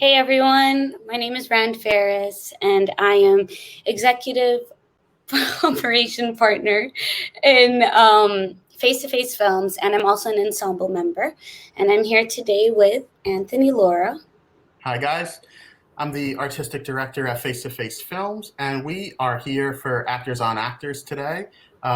Hey everyone, my name is Rand Faris, and I am executive operation partner in Face-to-Face Films, and I'm also an ensemble member. And I'm here today with Anthony Laura. Hi, guys. I'm the artistic director at Face to Face Films, and we are here for Actors on Actors today,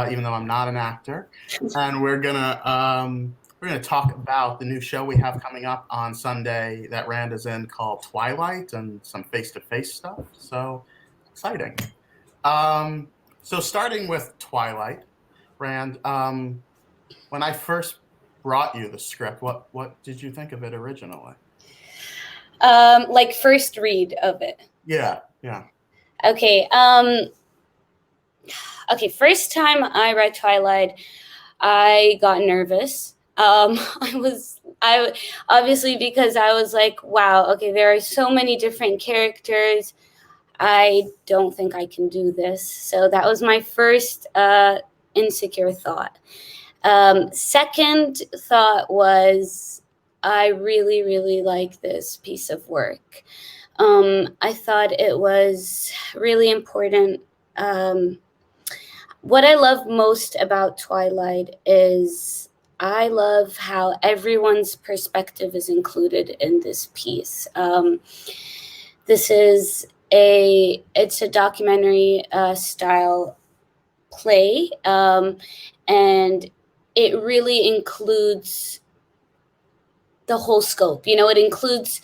even though I'm not an actor. And we're gonna talk about the new show we have coming up on Sunday that Rand is in called Twilight and some face to face stuff. So exciting. Um, so starting with Twilight, Rand, when I first brought you the script, what did you think of it originally? Like first read of it. Yeah, yeah. Okay. Okay. First time I read Twilight, I got nervous. I obviously because I was like, wow, okay, there are so many different characters. I don't think I can do this. So that was my first insecure thought. Second thought was, I really, really like this piece of work. I thought it was really important. What I love most about Twilight is I love how everyone's perspective is included in this piece. This is it's a documentary style play, and it really includes the whole scope. It includes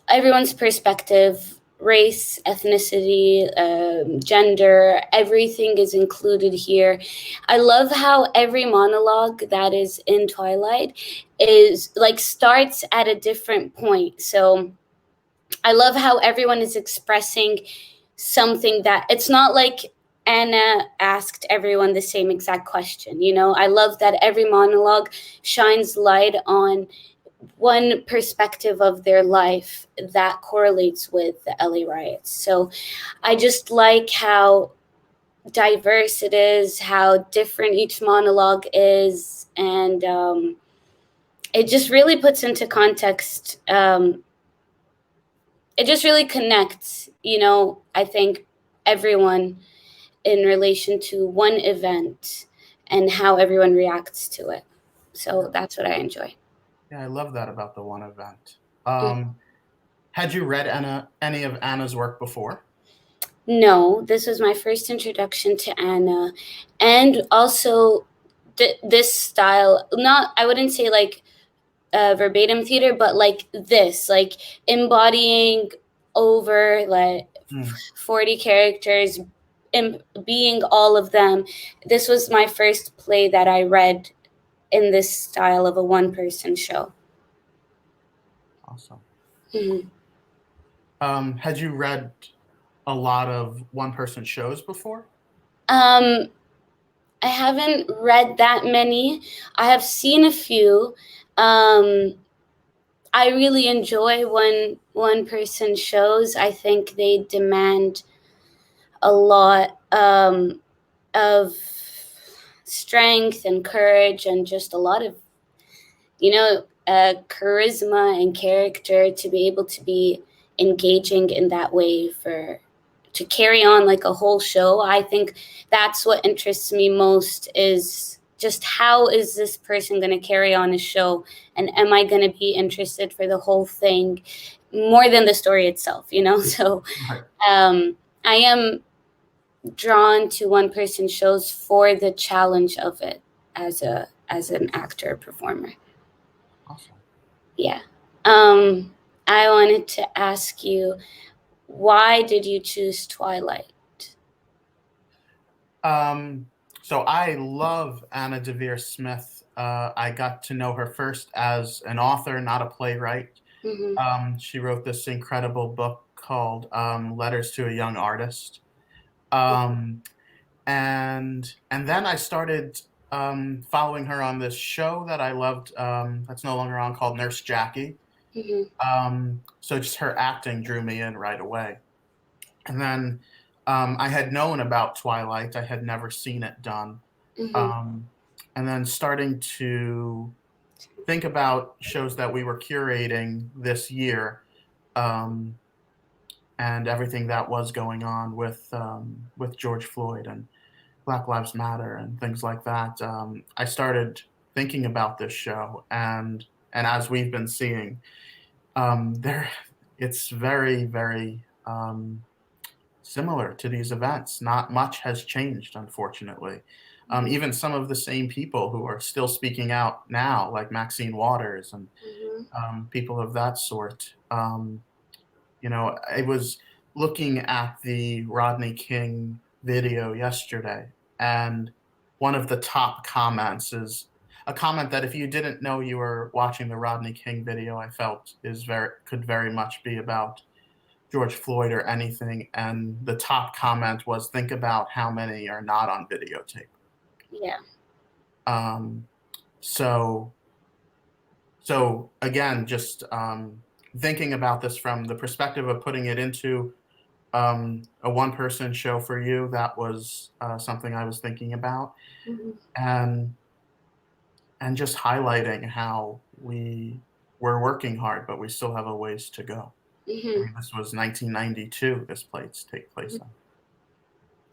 everyone's perspective, race, ethnicity, gender, everything is included here. I love how every monologue that is in Twilight is like starts at a different point. So I love how everyone is expressing something that it's not like Anna asked everyone the same exact question. I love that every monologue shines light on one perspective of their life that correlates with the LA riots. So I just like how diverse it is, how different each monologue is, and it just really puts into context. It just really connects, I think everyone in relation to one event and how everyone reacts to it. So that's what I enjoy. Yeah, I love that about the one event. Mm. Had you read any of Anna's work before? No, this was my first introduction to Anna. And also, this style, not, I wouldn't say like verbatim theater, but like this, like embodying over like Hmm. 40 characters and being all of them. This was my first play that I read in this style of a one person show. Awesome. Mhm. Had you read a lot of one person shows before? Um, I haven't read that many. I have seen a few. Um, I really enjoy when one person shows. I think they demand a lot of strength and courage and just a lot of charisma and character to be able to be engaging in that way for to carry on like a whole show. I think that's what interests me most is just how is this person going to carry on a show, and am I going to be interested for the whole thing more than the story itself. So Right. I am drawn to one person shows for the challenge of it as an actor performer. Awesome. Yeah. I wanted to ask you, why did you choose Twilight? Um, so I love Anna Devere Smith. I got to know her first as an author, not a playwright. Mm-hmm. She wrote this incredible book called Letters to a Young Artist. Um, and then I started following her on this show that I loved, that's no longer on, called Nurse Jackie. Mm-hmm. So just her acting drew me in right away. And then I had known about Twilight. I had never seen it done. Mm-hmm. Um, and then starting to think about shows that we were curating this year, and everything that was going on with George Floyd and Black Lives Matter and things like that, I started thinking about this show, and as we've been seeing, there, it's very, very similar to these events. Not much has changed, unfortunately. Even some of the same people who are still speaking out now, like Maxine Waters and people of that sort. I was looking at the Rodney King video yesterday, and one of the top comments is a comment that if you didn't know you were watching the Rodney King video, I felt could very much be about George Floyd or anything. And the top comment was, "Think about how many are not on videotape." Yeah. Um, so so again, just thinking about this from the perspective of putting it into a one-person show for you, that was something I was thinking about, and just highlighting how we're working hard, but we still have a ways to go. I mean, this was 1992. This plays take place on.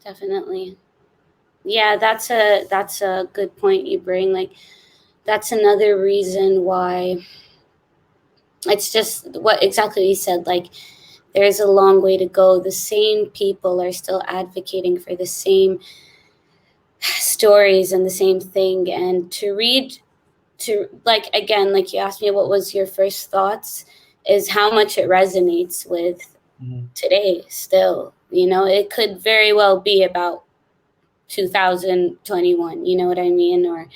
Definitely. Yeah, that's a good point you bring. Like, that's another reason why it's just what exactly you said. Like, there's a long way to go. The same people are still advocating for the same stories and the same thing. And like, again, like you asked me, what was your first thoughts, is how much it resonates with today still. It could very well be about 2021, you know what I mean?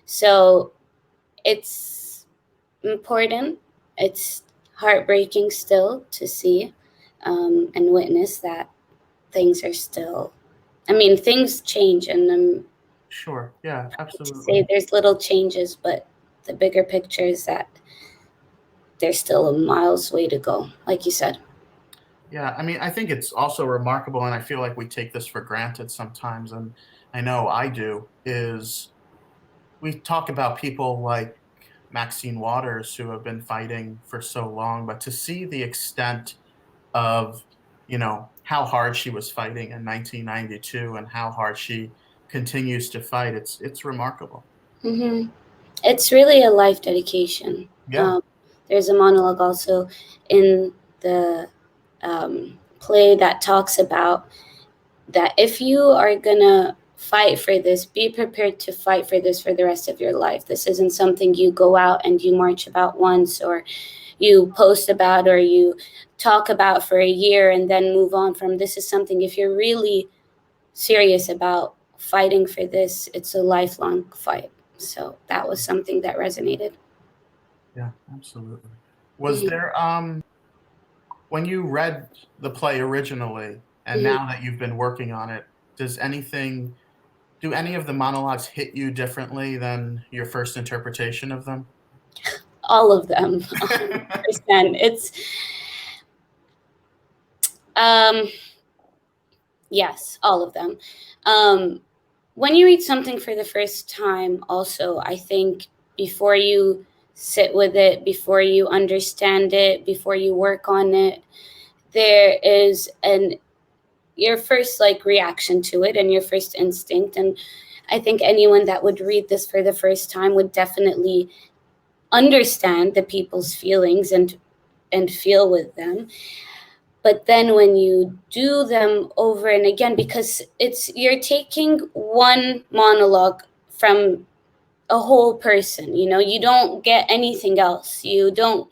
So it's important. It's heartbreaking still to see and witness that things are still, things change, and Sure. Yeah, say absolutely. there's little changes, but the bigger picture is that there's still a miles way to go, like you said. Yeah, I mean, I think it's also remarkable, and I feel like we take this for granted sometimes, and I know I do, is we talk about people like Maxine Waters who have been fighting for so long, but to see the extent of, how hard she was fighting in 1992 and how hard she continues to fight, it's remarkable. hmm It's really a life dedication. Yeah. There's a monologue also in the play that talks about that if you are gonna fight for this, be prepared to fight for this for the rest of your life. This isn't something you go out and you march about once, or you post about, or you talk about for a year and then move on from. This is something, if you're really serious about fighting for this, it's a lifelong fight. So that was something that resonated. Yeah, absolutely. Was there when you read the play originally and Mhm. now that you've been working on it, do any of the monologues hit you differently than your first interpretation of them? All of them, 100%. It's um yes, all of them. When you read something for the first time, also, I think before you sit with it, before you understand it, before you work on it, there is your first like reaction to it and your first instinct. And I think anyone that would read this for the first time would definitely understand the people's feelings and feel with them. But then when you do them over and again, because you're taking one monologue from a whole person, you don't get anything else. You don't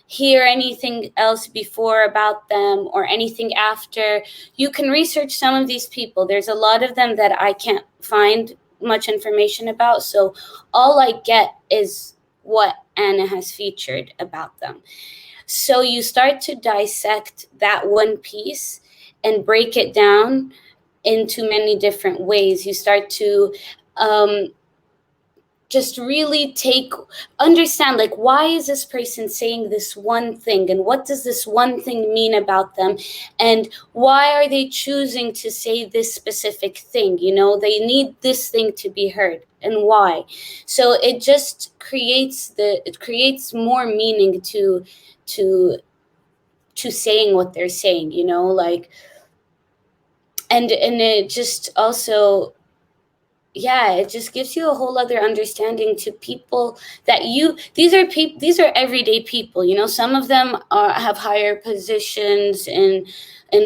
hear anything else before about them or anything after. You can research some of these people. There's a lot of them that I can't find much information about. So all I get is what Anna has featured about them. So you start to dissect that one piece and break it down into many different ways. You start to just really understand, like, why is this person saying this one thing, and what does this one thing mean about them, and why are they choosing to say this specific thing? They need this thing to be heard, and why. So it just creates more meaning to to saying what they're saying, you know, like, and it just also, yeah, it just gives you a whole other understanding to people that these are everyday people, you know. Some of them have higher positions in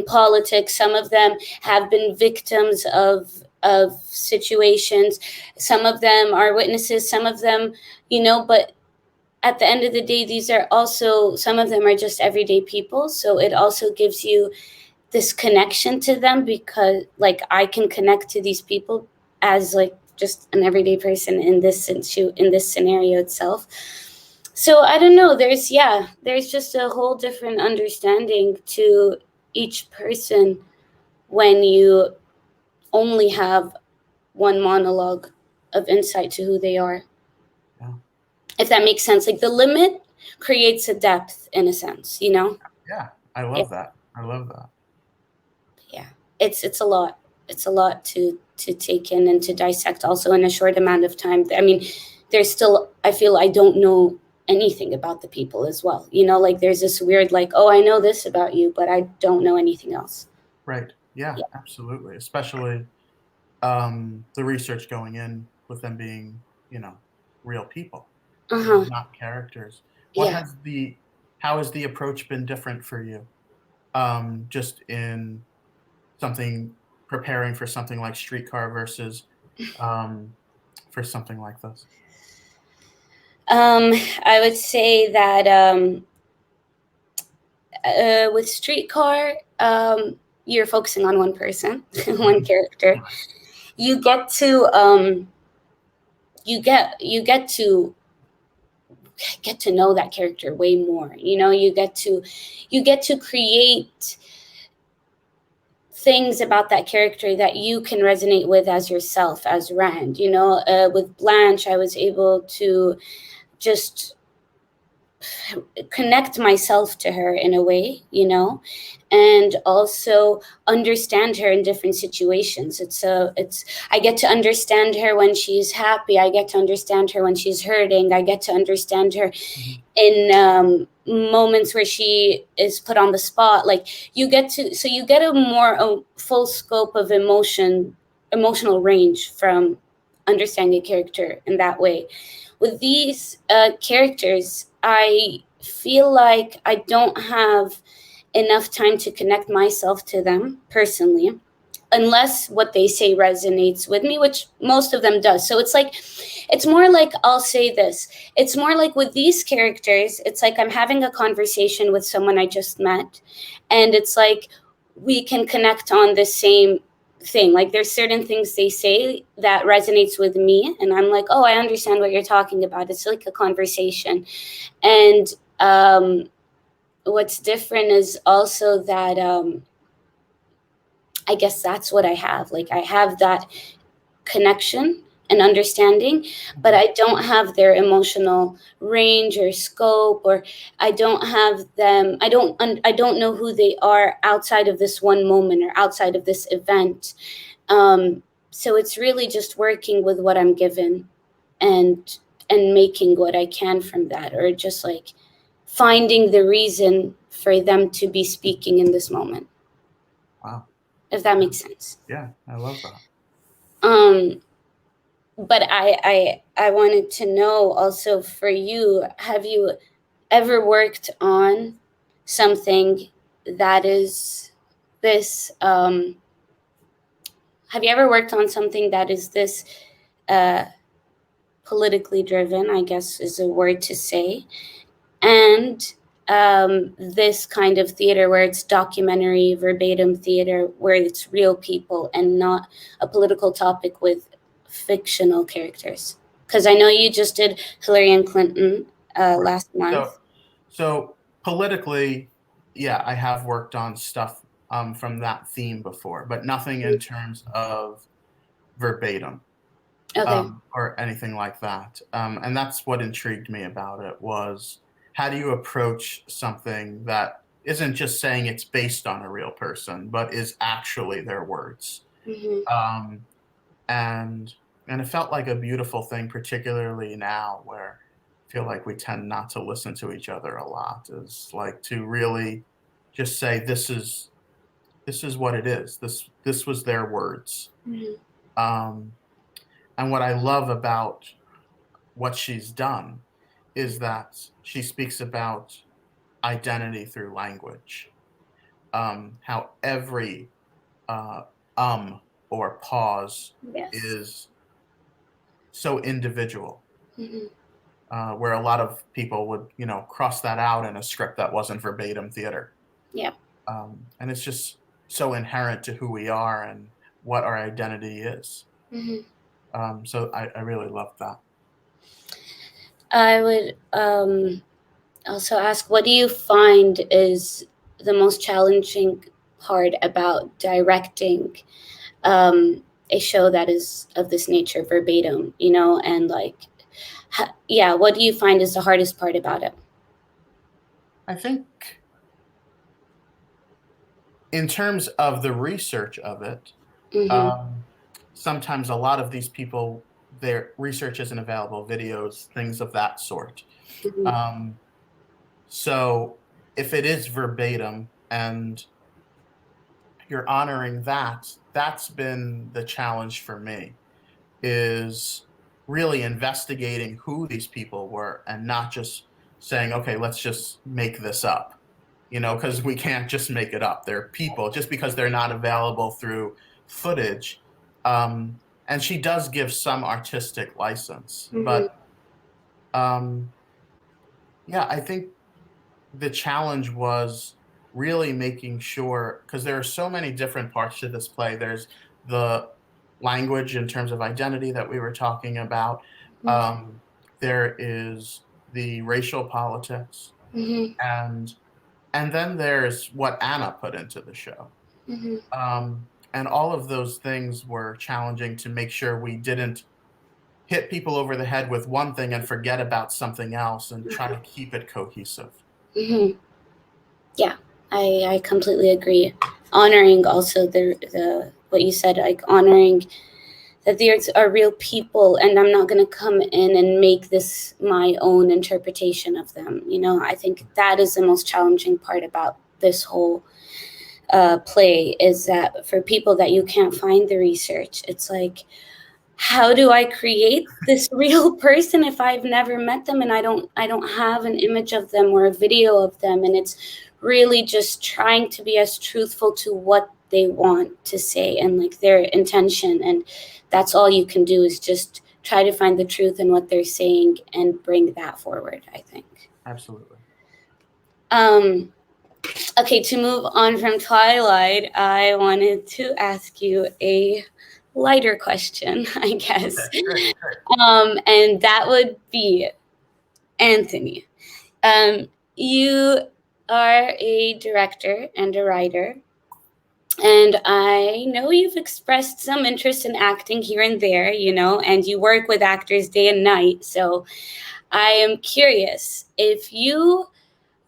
politics. Some of them have been victims of situations. Some of them are witnesses. Some of them, you know, but at the end of the day, these are also, some of them are just everyday people. So it also gives you this connection to them, because like I can connect to these people as like just an everyday person in this scenario itself. So I don't know, there's just a whole different understanding to each person when you only have one monologue of insight to who they are. Yeah. If that makes sense, like the limit creates a depth in a sense, you know. Yeah, I love that. I love that. Yeah, it's a lot. It's a lot to take in and to dissect also in a short amount of time. I mean, there's still, I feel I don't know anything about the people as well, you know, like there's this weird like, oh, I know this about you, but I don't know anything else. Right. Yeah, Yeah. absolutely. Especially the research going in with them being, you know, real people, Uh-huh. not characters. What Yeah. has the how has the approach been different for you? Just in something preparing for something like Streetcar versus um, for something like this. I would say that with Streetcar, you're focusing on one person, one character. You get to you get to know that character way more, you know. You get to create things about that character that you can resonate with as yourself, as Rand, you know. With Blanche, I was able to just connect myself to her in a way, you know, and also understand her in different situations. It's I get to understand her when she's happy. I get to understand her when she's hurting. I get to understand her Mhm. in moments where she is put on the spot. Like you get a full scope of emotional range from understanding a character in that way. With these characters, I feel like I don't have enough time to connect myself to them personally, unless what they say resonates with me, which most of them does. So it's like, it's more like, I'll say this, it's more like with these characters, it's like I'm having a conversation with someone I just met, and it's like we can connect on the same thing. Like there's certain things they say that resonates with me, and I'm like, oh, I understand what you're talking about. It's like a conversation. And what's different is also that I guess that's what I have. Like I have that connection and understanding, but I don't have their emotional range or scope, or I don't have them. I don't know who they are outside of this one moment or outside of this event. So it's really just working with what I'm given, and making what I can from that, or just like finding the reason for them to be speaking in this moment, Wow. if that makes sense. Yeah, I love that. Um, but I wanted to know also for you, have you ever worked on something that is this have you ever worked on something that is this uh, politically driven, I guess is a word to say, and this kind of theater where it's documentary verbatim theater, where it's real people and not a political topic with fictional characters? Because I know you just did Hillary and Clinton Right. last month. So, so politically, yeah, I have worked on stuff from that theme before, but nothing in terms of verbatim Okay. or anything like that. And that's what intrigued me about it was how do you approach something that isn't just saying it's based on a real person, but is actually their words. Hmm. Um, and and it felt like a beautiful thing, particularly now where I feel like we tend not to listen to each other a lot, is like to really just say this is what it is. This was their words. Um, and what I love about what she's done is that she speaks about identity through language. How every uh, or pause Yes. is so individual. Mhm. Where a lot of people would, cross that out in a script that wasn't verbatim theater. Yeah. And it's just so inherent to who we are and what our identity is. Mhm. So I really love that. I would also ask, what do you find is the most challenging part about directing a show that is of this nature verbatim, and like, what do you find is the hardest part about it? I think in terms of the research of it, sometimes a lot of these people, their research isn't available, videos, things of that sort. So if it is verbatim and you're honoring that, that's been the challenge for me, is really investigating who these people were and not just saying, okay, let's just make this up, because we can't just make it up. They're people, just because they're not available through footage. And she does give some artistic license, but yeah, I think the challenge was really making sure, because there are so many different parts to this play. There's the language in terms of identity that we were talking about. There is the racial politics, and then there's what Anna put into the show. And all of those things were challenging to make sure we didn't hit people over the head with one thing and forget about something else, and try to keep it cohesive. Yeah, I completely agree. Honoring also the what you said, like honoring that these are real people, and I'm not going to come in and make this my own interpretation of them. I think that is the most challenging part about this whole play, is that for people that you can't find the research, it's like, how do I create this real person if I've never met them and I don't have an image of them or a video of them? And it's really just trying to be as truthful to what they want to say and like their intention, and that's all you can do, is just try to find the truth in what they're saying and bring that forward, I think. Absolutely. Okay, to move on from Twilight, I wanted to ask you a lighter question, I guess. Okay, great. And that would be, Anthony. You are a director and a writer, and I know you've expressed some interest in acting here and there, and you work with actors day and night. So I am curious, if you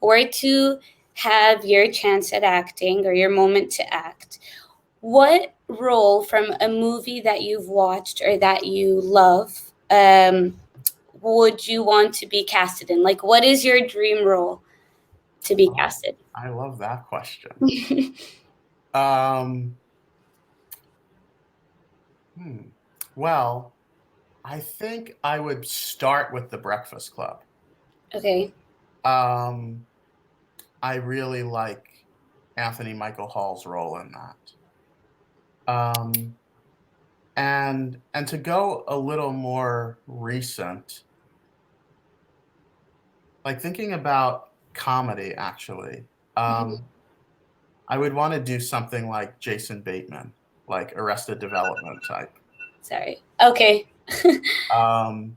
were to have your chance at acting or your moment to act, what role from a movie that you've watched or that you love would you want to be casted in? Like, what is your dream role to be casted? I love that question. Well, I think I would start with The Breakfast Club. Okay. I really like Anthony Michael Hall's role in that. And to go a little more recent, like thinking about comedy, actually, I would want to do something like Jason Bateman, like Arrested Development type. Sorry. Okay. I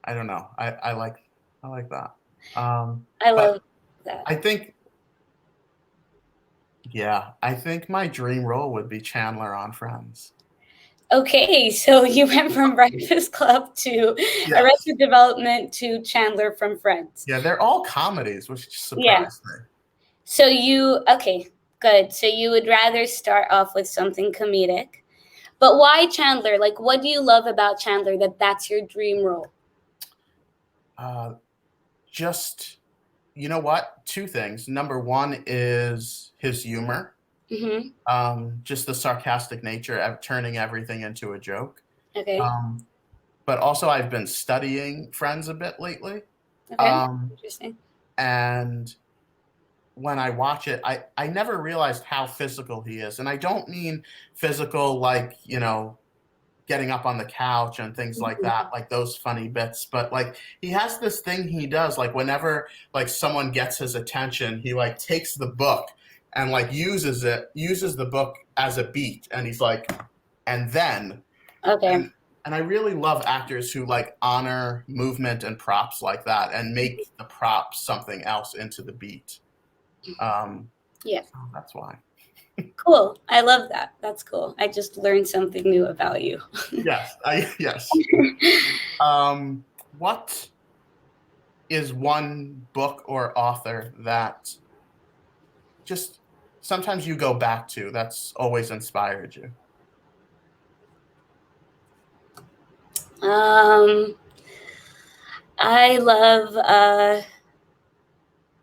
don't know. I like that. I love that. I think, yeah, I think my dream role would be Chandler on Friends. Okay, so you went from Breakfast Club to Arrested Development to Chandler from Friends. Yeah, they're all comedies, which surprised me. So okay, good. So you would rather start off with something comedic. But why Chandler? Like, what do you love about Chandler that's your dream role? Just You know what? Two things. Number one is his humor, Mm-hmm. just the sarcastic nature of turning everything into a joke. Okay. Um, but also, I've been studying Friends a bit lately. Okay. Um, Interesting. and when I watch it, I never realized how physical he is. And I don't mean physical like, getting up on the couch and things like Mhm. that, like those funny bits. But like he has this thing he does, like whenever like someone gets his attention, he like takes the book and like uses the book as a beat, and he's like, and then Okay. and I really love actors who like honor movement and props like that and make the props something else into the beat. Um, Yeah. so that's why. Cool. I love that. That's cool. I just learned something new about you. Yes. What is one book or author that just sometimes you go back to that's always inspired you? Um, I love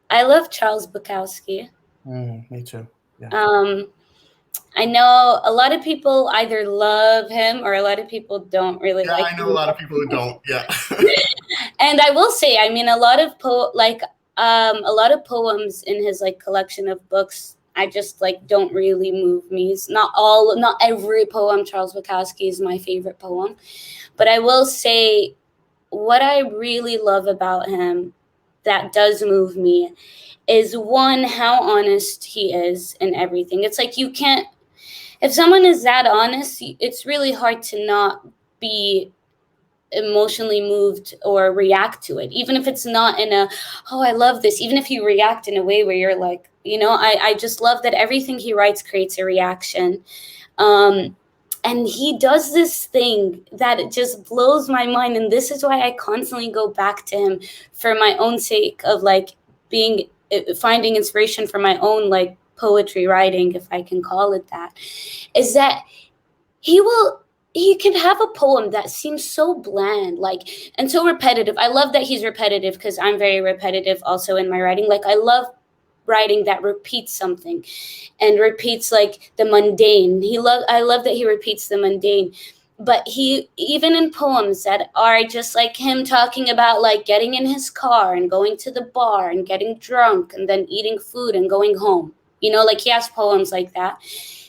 I love Charles Bukowski. Me too. Yeah. Um, I know a lot of people either love him or a lot of people don't really Yeah, like I know a him. lot of people who don't. Yeah. And I will say, I mean, a lot of poems in his like collection of books, I just like don't really move me. It's not every poem Charles Bukowski is my favorite poem, but I will say what I really love about him that does move me is one, how honest he is in everything. It's like you can't, if someone is that honest, it's really hard to not be emotionally moved or react to it, even if it's not in a, oh, I love this, even if you react in a way where you're like, I just love that everything he writes creates a reaction. And he does this thing that it just blows my mind, and this is why I constantly go back to him for my own sake of like being finding inspiration for my own like poetry writing, if I can call it that, is that he will he can have a poem that seems so bland, like, and so repetitive. I love that he's repetitive because I'm very repetitive also in my writing. Like I love writing that repeats something and repeats like the mundane. I love that he repeats the mundane. But he, even in poems that are just like him talking about like getting in his car and going to the bar and getting drunk and then eating food and going home. Like he has poems like that.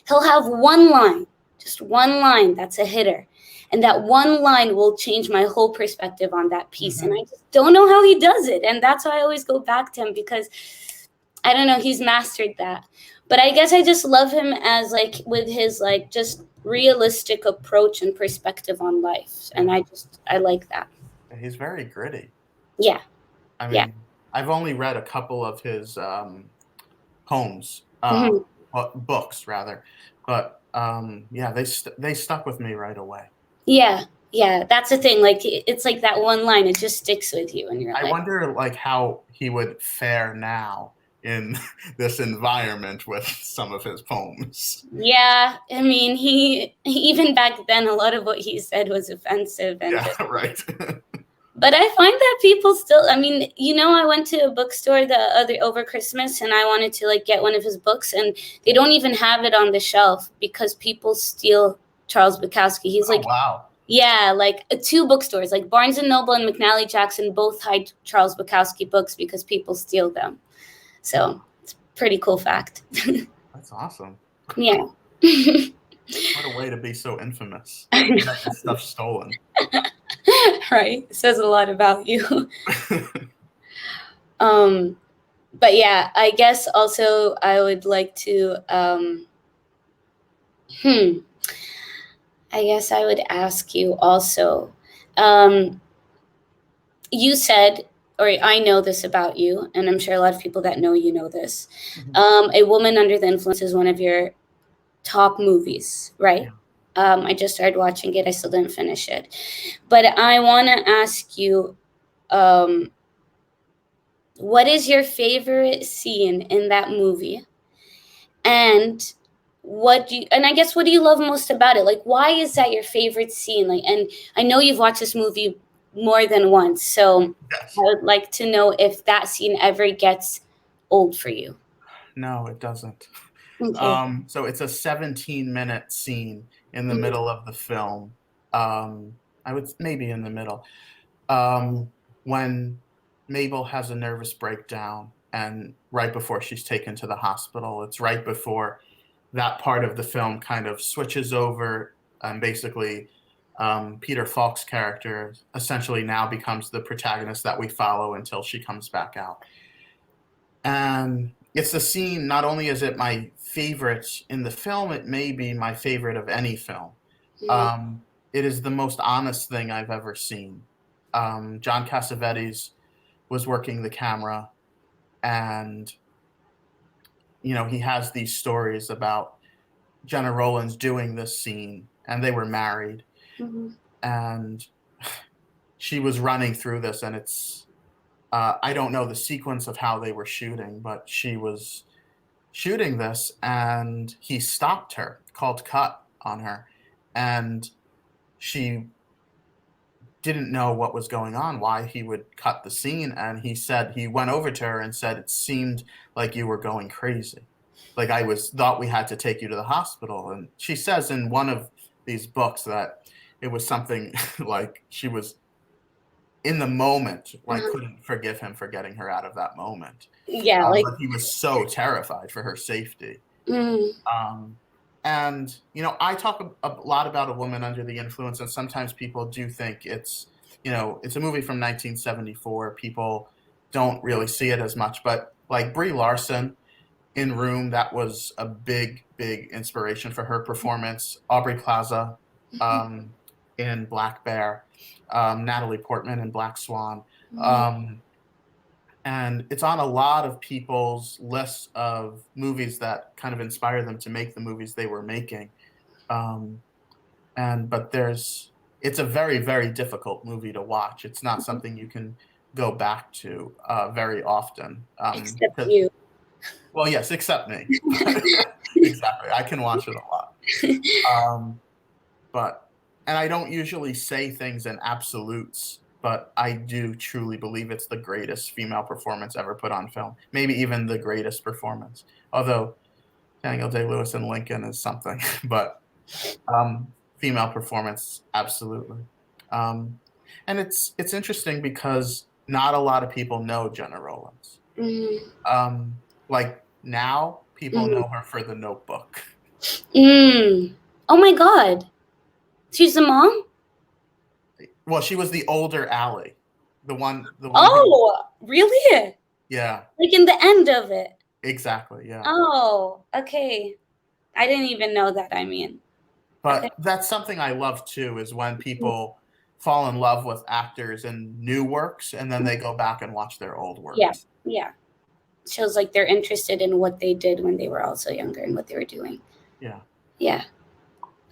He'll have one line, just one line that's a hitter. And that one line will change my whole perspective on that piece. And Hmm. I just don't know how he does it. And that's why I always go back to him, because I don't know, he's mastered that. But I guess I just love him as like with his like just realistic approach and perspective on life. And Yeah. I like that. He's very gritty. Yeah. I Yeah. mean, I've only read a couple of his poems, Hmm. books rather, but yeah, they stuck with me right away. Yeah. Yeah. That's the thing. Like it's like that one line, it just sticks with you and you're I like, wonder like how he would fare now in this environment with some of his poems. yeah. I mean, even back then, a lot of what he said was offensive and Yeah, just, right. but I find that people still, I mean, I went to a bookstore the other over Christmas and I wanted to like get one of his books, and they don't even have it on the shelf because people steal Charles Bukowski. He's Oh like, wow. yeah, like two bookstores, like Barnes and Noble and McNally Jackson, both hide Charles Bukowski books because people steal them. So it's a pretty cool fact. That's awesome. Yeah. What a way to be so infamous. I You got your know. stuff stolen. Right. It says a lot about you. Um, but yeah, I guess also I would like to hmm, I guess I would ask you also. Um, you said, or I know this about you, and I'm sure a lot of people that know you know this. Mhm. A Woman Under the Influence is one of your top movies, right? Yeah. I just started watching it. I still didn't finish it, but I want to ask you, um, what is your favorite scene in that movie? And I guess what do you love most about it? Like, why is that your favorite scene? Like, and I know you've watched this movie more than once. So Yes. I would like to know if that scene ever gets old for you. No, it doesn't. Okay. So it's a 17-minute scene in the Mhm. middle of the film. I would maybe in the middle, um, when Mabel has a nervous breakdown, and right before she's taken to the hospital, it's right before that part of the film kind of switches over, and basically Peter Falk's character essentially now becomes the protagonist that we follow until she comes back out. And it's the scene, not only is it my favorite in the film, it may be my favorite of any film. Mhm. Um, it is the most honest thing I've ever seen. John Cassavetes was working the camera, and he has these stories about Jenna Rollins doing this scene, and they were married, Mhm. and she was running through this, and it's I don't know the sequence of how they were shooting, but she was shooting this, and he stopped her, called cut on her, and she didn't know what was going on, why he would cut the scene, and he went over to her and said, "It seemed like you were going crazy. Like I was thought we had to take you to the hospital." And she says in one of these books that it was something like she was in the moment, like Uh-huh. couldn't forgive him for getting her out of that moment. Yeah, like, But he was so terrified for her safety. mm, Um, and I talk a lot about A Woman Under the Influence, and sometimes people do think it's a movie from 1974. People don't really see it as much, but like Brie Larson in Room, that was a big, big inspiration for her performance. Aubrey Plaza um, in Black Bear, Natalie Portman in Black Swan. mm, Um, and it's on a lot of people's lists of movies that kind of inspire them to make the movies they were making. Um, but it's a very, very difficult movie to watch. It's not something you can go back to very often. except 'Cause, you. well, yes, except me. Exactly, I can watch it a lot. Um, but and I don't usually say things in absolutes, but I do truly believe it's the greatest female performance ever put on film. Maybe even the greatest performance. Although Daniel Day-Lewis in Lincoln is something, but female performance, absolutely. Um, and it's interesting because not a lot of people know Jenna Rollins. Mm, Like now, people mm, know her for The Notebook. mm. Oh my God. She's the mom? Well, she was the older Allie, the one who, Oh, really? yeah, Like in the end of it. exactly, yeah. Oh, okay. I didn't even know that, I mean. Okay. But that's something I love too, is when people fall in love with actors in new works and then they go back and watch their old Yeah, works. yeah. Shows like they're interested in what they did when they were also younger and what they were doing. Yeah. Yeah.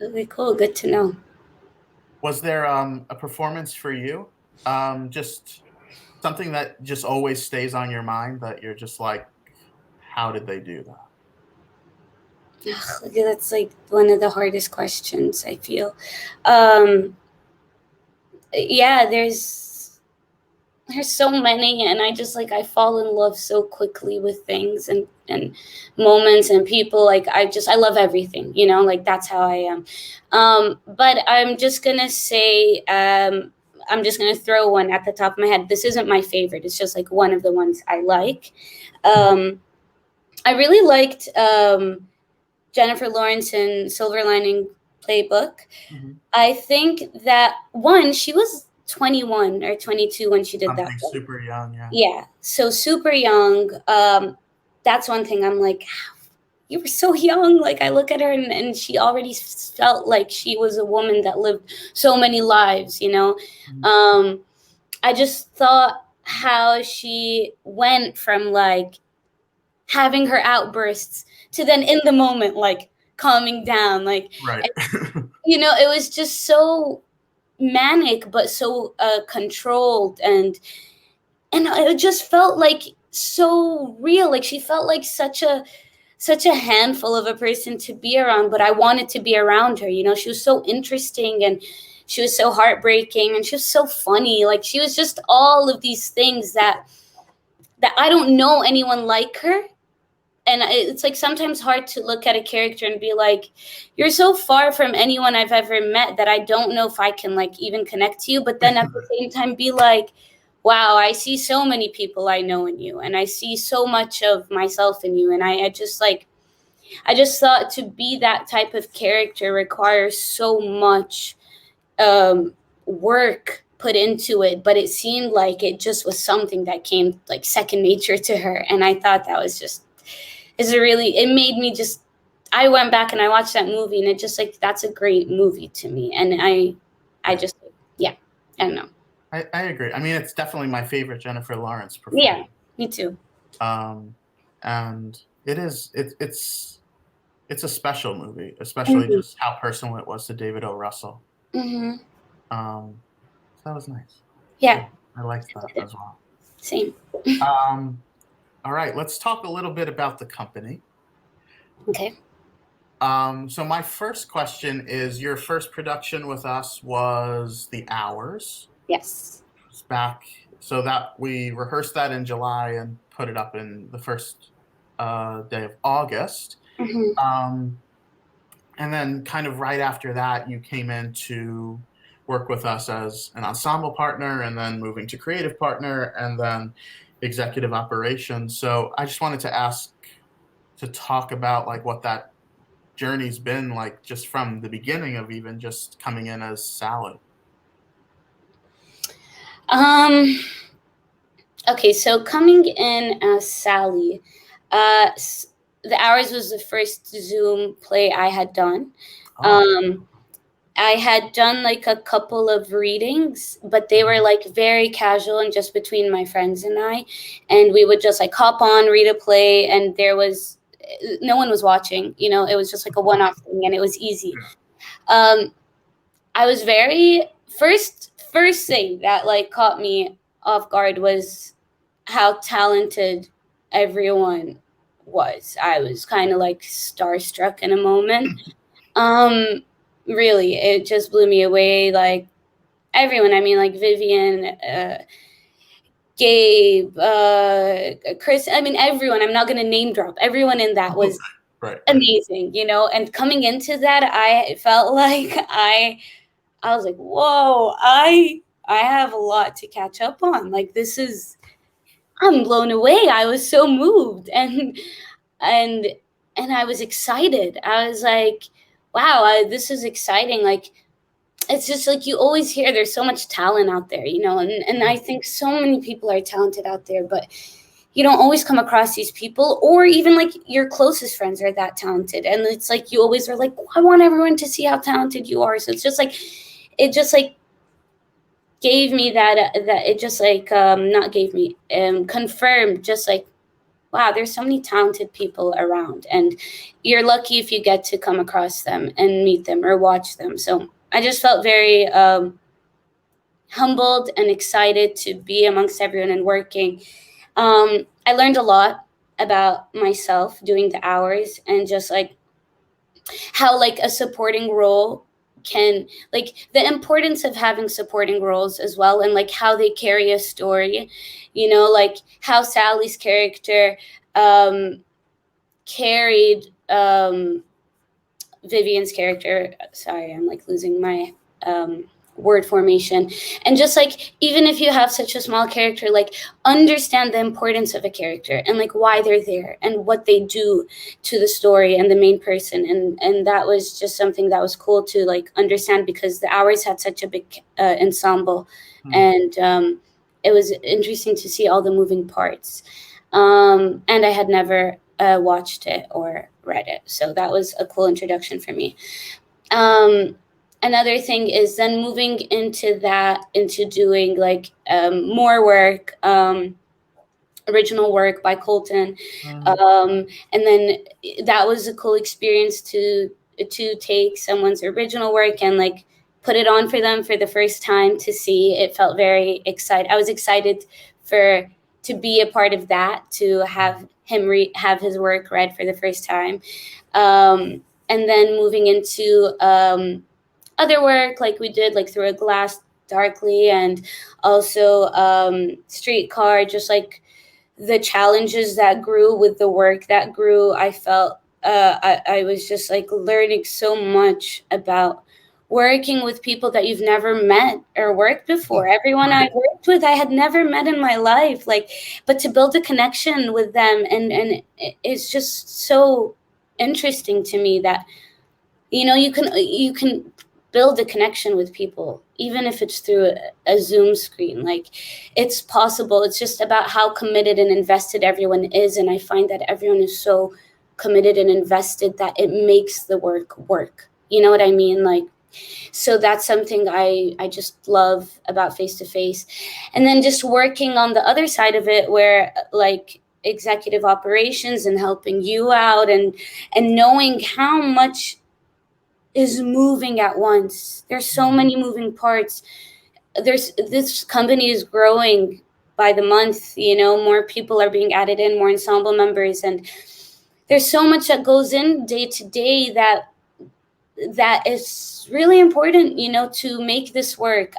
Really cool. Good to know. Was there a performance for you? Just something that just always stays on your mind that you're just like, how did they do that? Ugh, that's like one of the hardest questions, I feel. Um, yeah, there's so many, and I just like I fall in love so quickly with things and moments and people. Like I love everything, like that's how I am. But I'm just gonna say, I'm just gonna throw one at the top of my head. This isn't my favorite, it's just like one of the ones I like. um I really liked Jennifer Lawrence in Silver Lining Playbook. Mhm. I think that one, she was 21 or 22 when she did that Something film. super young, yeah. Yeah, so super young. That's one thing I'm like, you were so young. Like I look at her and she already felt like she was a woman that lived so many lives. Mhm. I just thought how she went from like having her outbursts to then in the moment like calming down, like, Right. it was just so manic but so controlled, and it just felt like so real. Like she felt like such a such a handful of a person to be around, but I wanted to be around her. You know, she was so interesting, and she was so heartbreaking, and she was so funny. Like, she was just all of these things that I don't know anyone like her. And it's like sometimes hard to look at a character and be like, you're so far from anyone I've ever met that I don't know if I can like even connect to you. But then at the same time be like, wow, I see so many people I know in you, and I see so much of myself in you. And I just thought to be that type of character requires so much work put into it, but it seemed like it just was something that came like second nature to her. And I thought that was just, it made me just, I went back and I watched that movie, and it just like, that's a great movie to me. And I just, yeah, I don't know. I agree. I mean, it's definitely my favorite Jennifer Lawrence performance. Yeah, me too. And it's a special movie, especially just how personal it was to David O. Russell. Mm-hmm. So that was nice. Yeah. I liked that as well. Same. All right, let's talk a little bit about the company. Okay. So my first question is, your first production with us was The Hours. Yes. It was back, so that we rehearsed that in July and put it up in the first day of August. Mm-hmm. And then kind of right after that, you came in to work with us as an ensemble partner, and then moving to creative partner, and then executive operations. So I just wanted to ask to talk about like what that journey's been like, just from the beginning of even just coming in as Sally. Okay, so coming in as Sally, The Hours was the first Zoom play I had done. I had done like a couple of readings, but they were like very casual and just between my friends and I. And we would just like hop on, read a play, and no one was watching, you know, it was just like a one-off thing, and it was easy. I was first thing that like caught me off guard was how talented everyone was. I was kind of like starstruck in a moment. Really, it just blew me away. Like everyone, I mean, like Vivian, Gabe, Chris, I mean, everyone. I'm not going to name drop. Everyone in that was amazing, you know? And coming into that, I felt like I was like, whoa, I have a lot to catch up on. Like, I'm blown away. I was so moved. And I was excited. I was like, wow, this is exciting. Like, it's just like you always hear there's so much talent out there, you know, and I think so many people are talented out there, but you don't always come across these people, or even like your closest friends are that talented. And it's like you always are like, I want everyone to see how talented you are. So it's just like, it just like gave me that it just like not gave me confirmed just like, wow, there's so many talented people around, and you're lucky if you get to come across them and meet them or watch them. So I just felt very humbled and excited to be amongst everyone and working. I learned a lot about myself doing The Hours, and just like how like a supporting role can, like the importance of having supporting roles as well, and like how they carry a story, you know, like how Sally's character carried Vivian's character. Sorry, I'm like losing my word formation. And just like, even if you have such a small character, like understand the importance of a character and like why they're there and what they do to the story and the main person. And that was just something that was cool to like understand, because The Hours had such a big ensemble. And it was interesting to see all the moving parts. And I had never watched it or read it, so that was a cool introduction for me. Another thing is then moving into doing like more work, original work by Colton, and then that was a cool experience to take someone's original work and like put it on for them for the first time to see. It felt very excited. I was excited to be a part of that, to have him have his work read for the first time, and then moving into other work like we did, like Through a Glass Darkly, and also Streetcar, just like the challenges that grew with the work that grew. I felt I was just like learning so much about working with people that you've never met or worked before. Everyone I worked with, I had never met in my life. Like, but to build a connection with them, and it's just so interesting to me that, you know, you can build a connection with people even if it's through a Zoom screen. Like, it's possible. It's just about how committed and invested everyone is, and I find that everyone is so committed and invested that it makes the work. You know what I mean? Like, so that's something I just love about face to face. And then just working on the other side of it, where like executive operations and helping you out, and knowing how much is moving at once. There's so many moving parts. This company is growing by the month, you know, more people are being added in, more ensemble members, and there's so much that goes in day to day that is really important, you know, to make this work.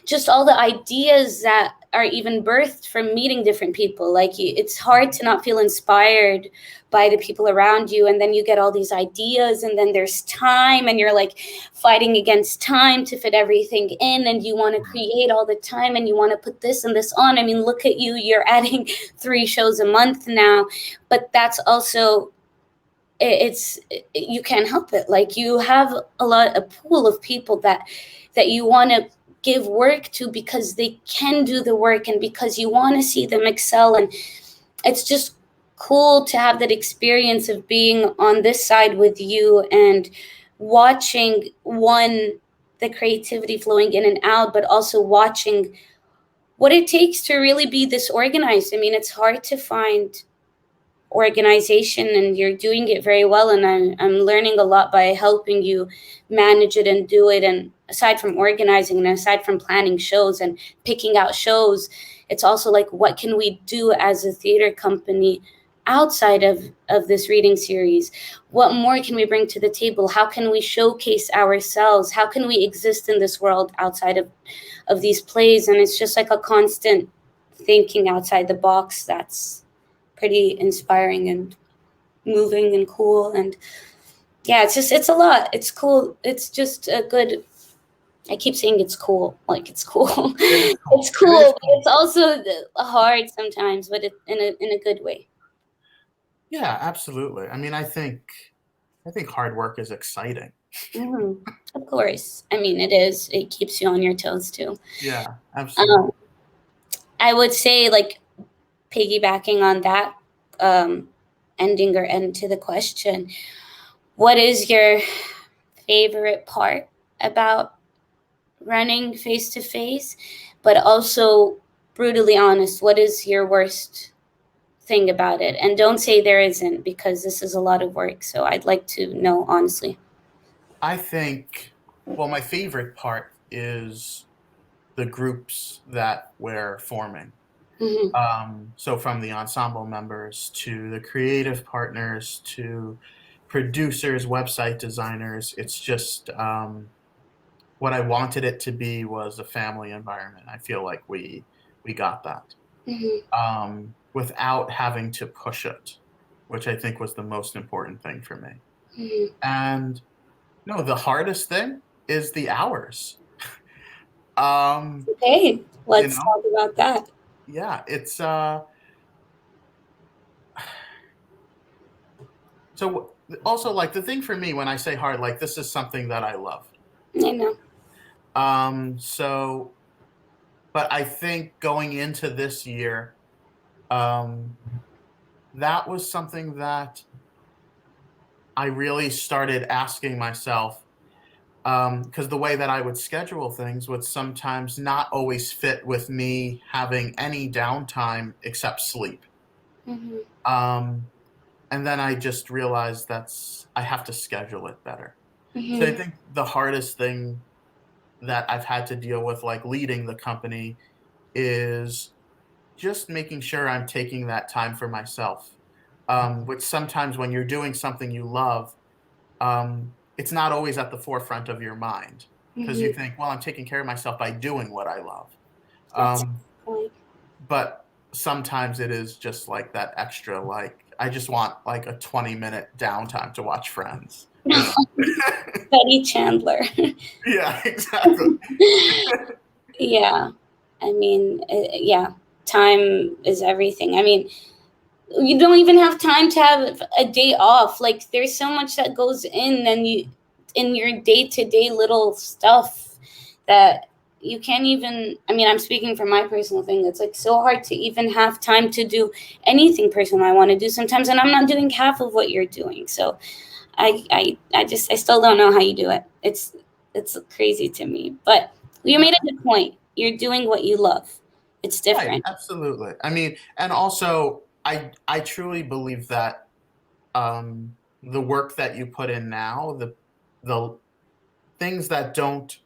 Just all the ideas that are even birthed from meeting different people. Like, it's hard to not feel inspired by the people around you, and then you get all these ideas, and then there's time, and you're like fighting against time to fit everything in, and you want to create all the time, and you want to put this and this on. I mean, look at you, you're adding 3 shows a month now, but that's also, you can't help it. Like, you have a pool of people that you want to give work to because they can do the work, and because you want to see them excel. And it's just cool to have that experience of being on this side with you and watching the creativity flowing in and out, but also watching what it takes to really be this organized. I mean, it's hard to find organization, and you're doing it very well, and I'm learning a lot by helping you manage it and do it. And aside from organizing, and aside from planning shows and picking out shows, it's also like, what can we do as a theater company outside of this reading series? What more can we bring to the table? How can we showcase ourselves? How can we exist in this world outside of these plays? And it's just like a constant thinking outside the box that's pretty inspiring and moving and cool. And yeah, it's a lot. It's cool. It's just a good, I keep saying it's cool. Like, it's cool. It's cool, but it's also hard sometimes, but in a good way. Yeah, absolutely. I mean, I think hard work is exciting. Mm-hmm. Of course. I mean, it is. It keeps you on your toes too. Yeah, absolutely. I would say, like, piggybacking on that, ending or end to the question, what is your favorite part about running face to face? But also, brutally honest, what is your worst thing about it? And don't say there isn't, because this is a lot of work. So I'd like to know honestly. I think, well, my favorite part is the groups that we're forming. So from the ensemble members to the creative partners to producers, website designers, it's just what I wanted it to be was a family environment. I feel like we got that without having to push it, which I think was the most important thing for me. And no, the hardest thing is the hours. Okay, let's talk about that. Yeah, it's so also, like, the thing for me when I say hard, like, this is something that I love. I know. So, but I think going into this year, that was something that I really started asking myself, because the way that I would schedule things would sometimes not always fit with me having any downtime except sleep. And then I just realized I have to schedule it better. So I think the hardest thing that I've had to deal with, like leading the company, is just making sure I'm taking that time for myself. Which sometimes when you're doing something you love, it's not always at the forefront of your mind because you Mhm. think, well, I'm taking care of myself by doing what I love. That's Um, like but sometimes it is just like that extra, like, I just want like a 20-minute downtime to watch Friends, you know? Betty Chandler. Yeah, exactly. Yeah. I mean, yeah, time is everything. I mean, you don't even have time to have a day off. Like there's so much that goes in your day-to-day little stuff that you can't even, I mean, I'm speaking from my personal thing. It's like so hard to even have time to do anything personal I want to do sometimes, and I'm not doing half of what you're doing. So I still don't know how you do it. It's crazy to me. But you Yeah. made a good point. You're doing what you love. It's Right, different. absolutely. I mean, and also I truly believe that the work that you put in now, the things that don't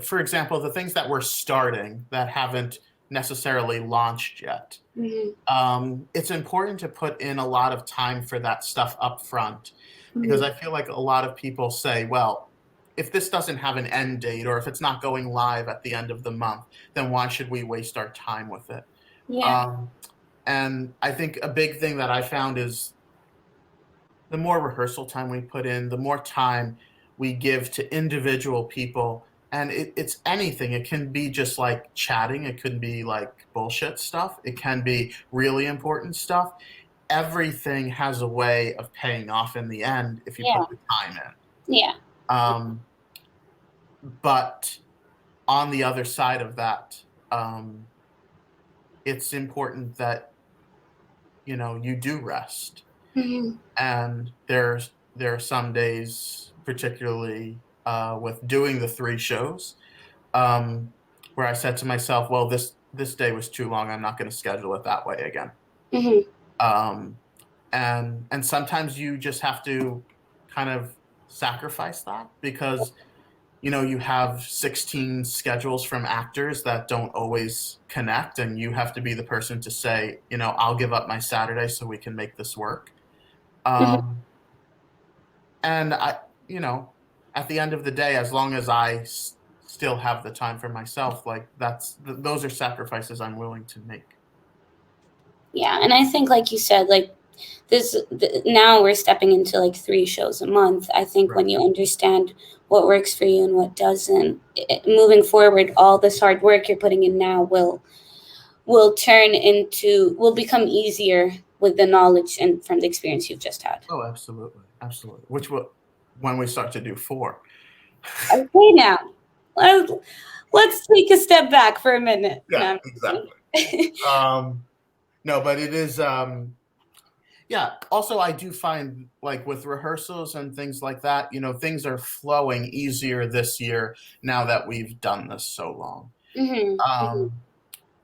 for example, the things that we're starting that haven't necessarily launched yet. Hmm. It's important to put in a lot of time for that stuff up front because Hmm. I feel like a lot of people say, well, if this doesn't have an end date or if it's not going live at the end of the month, then why should we waste our time with it? Yeah. Um, and I think a big thing that I found is the more rehearsal time we put in, the more time we give to individual people. And it's anything. It can be just like chatting. It could be like bullshit stuff. It can be really important stuff. Everything has a way of paying off in the end if you Yeah. put the time in. Yeah. But on the other side of that, um, it's important that you do rest. Hmm. And there are some days, particularly with doing the 3 shows, um, where I said to myself, "Well, this day was too long. I'm not going to schedule it that way again." Hmm. Um, and sometimes you just have to kind of sacrifice that because you have 16 schedules from actors that don't always connect, and you have to be the person to say, I'll give up my Saturday so we can make this work. Hmm. Um, and you know, at the end of the day, as long as still have the time for myself, like those are sacrifices I'm willing to make. Yeah, and I think, like you said, like now we're stepping into like 3 shows a month. I think Right. when you understand what works for you and what doesn't, moving forward, all this hard work you're putting in now will become easier with the knowledge and from the experience you've just had. Oh, absolutely, absolutely. Which will when we start to do 4. Okay, now let's let's take a step back for a minute. No, Yeah, I'm just exactly. kidding. No, but it is. Yeah. Also, I do find like with rehearsals and things like that, things are flowing easier this year now that we've done this so long. Hmm. Hmm. Um,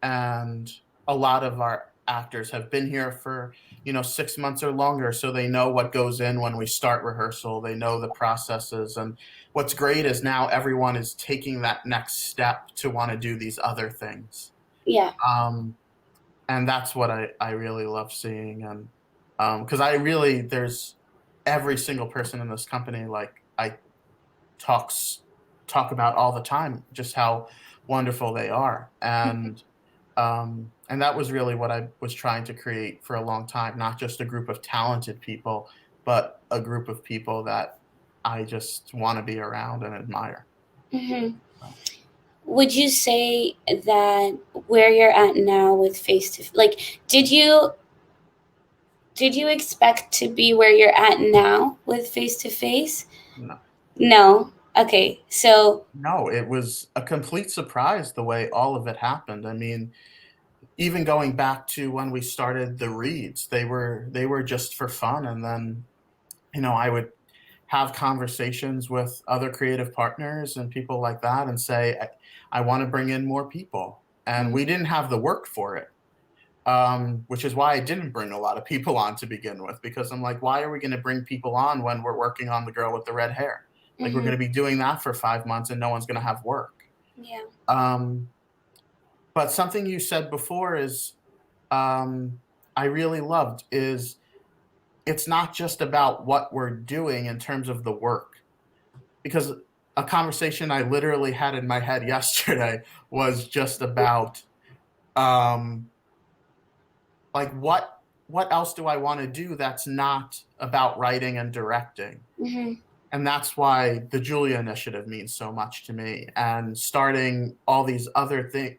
and a lot of our actors have been here for 6 months or longer, so they know what goes in when we start rehearsal. They know the processes, and what's great is now everyone is taking that next step to want to do these other things. Yeah. Um, and that's what I really love seeing. And because I really there's every single person in this company, like, I talks talk about all the time just how wonderful they are. And that was really what I was trying to create for a long time, not just a group of talented people, but a group of people that I just want to be around and admire. Hmm. Would you say that where you're at now with face to like did you expect to be where you're at now with face to face? No, No. Okay. So, no, it was a complete surprise the way all of it happened. I mean, even going back to when we started the reads, they were just for fun. And then I would have conversations with other creative partners and people like that and say, I want to bring in more people. And we didn't have the work for it, which is why I didn't bring a lot of people on to begin with, because I'm like, why are we going to bring people on when we're working on the girl with the red hair? Like, we're mhm, going to be doing that for 5 months and no one's going to have work. yeah. Um, But something you said before is I really loved is it's not just about what we're doing in terms of the work. Because a conversation I literally had in my head yesterday was just about like what else do I want to do that's not about writing and directing? Mm-hmm. And that's why the Julia Initiative means so much to me. And starting all these other things,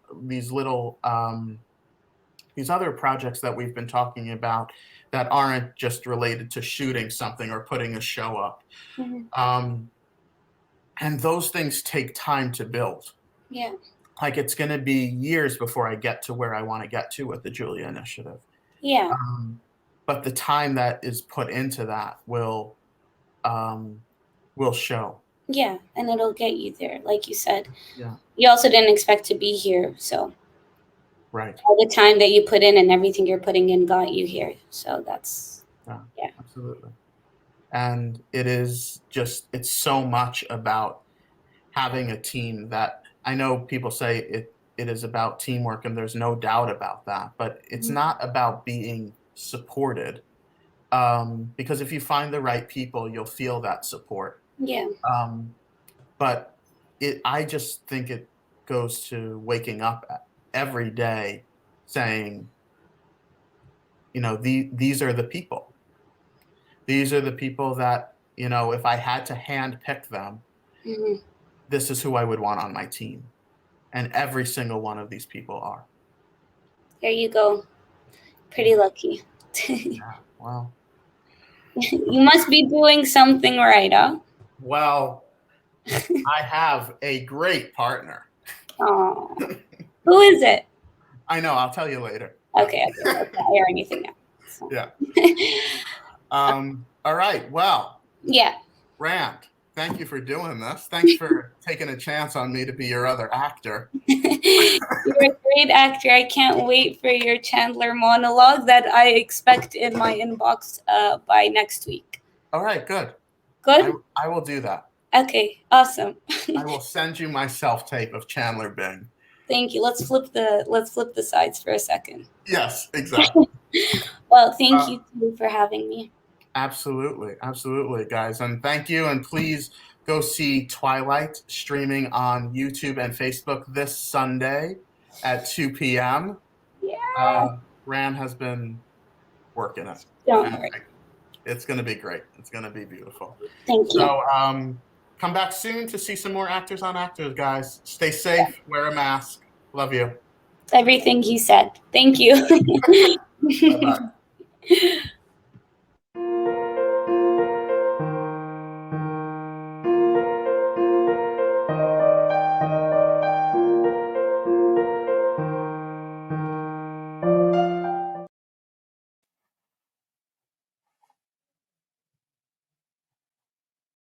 these other projects that we've been talking about that aren't just related to shooting something or putting a show up. Mm-hmm. And those things take time to build. Yeah. Like it's going to be years before I get to where I want to get to with the Julia Initiative. Yeah. But the time that is put into that will show. Yeah, and it'll get you there, like you said. Yeah. You also didn't expect to be here, so Right. all the time that you put in and everything you're putting in got you here. So that's yeah. Absolutely. And it's so much about having a team that I know people say it is about teamwork, and there's no doubt about that, but it's not about being supported. Because if you find the right people, you'll feel that support. Yeah. But I just think it goes to waking up every day saying, these are the people. These are the people that, if I had to hand pick them, this is who I would want on my team. And every single one of these people are. There you go. Pretty lucky. Yeah, well. You must be doing something right, huh? Well, I have a great partner. Oh, who is it? I know. I'll tell you later. Okay. Let's not air anything now. So. Yeah. All right. Well. Yeah. Rand, thank you for doing this. Thanks for taking a chance on me to be your other actor. You're a great actor. I can't wait for your Chandler monologue that I expect in my inbox by next week. All right. Good. Good? I will do that. Okay. Awesome. I will send you my self-tape of Chandler Bing. Thank you. Let's flip the sides for a second. Yes, exactly. Well, thank you too for having me. Absolutely, guys, and thank you. And please go see Twilight streaming on YouTube and Facebook this Sunday at 2 p.m. Yeah. Rand has been working it. Don't worry. It's going to be great. It's going to be beautiful. Thank you. So come back soon to see some more Actors on Actors, guys. Stay safe. Wear a mask. Love you. Everything he said. Thank you. Bye-bye.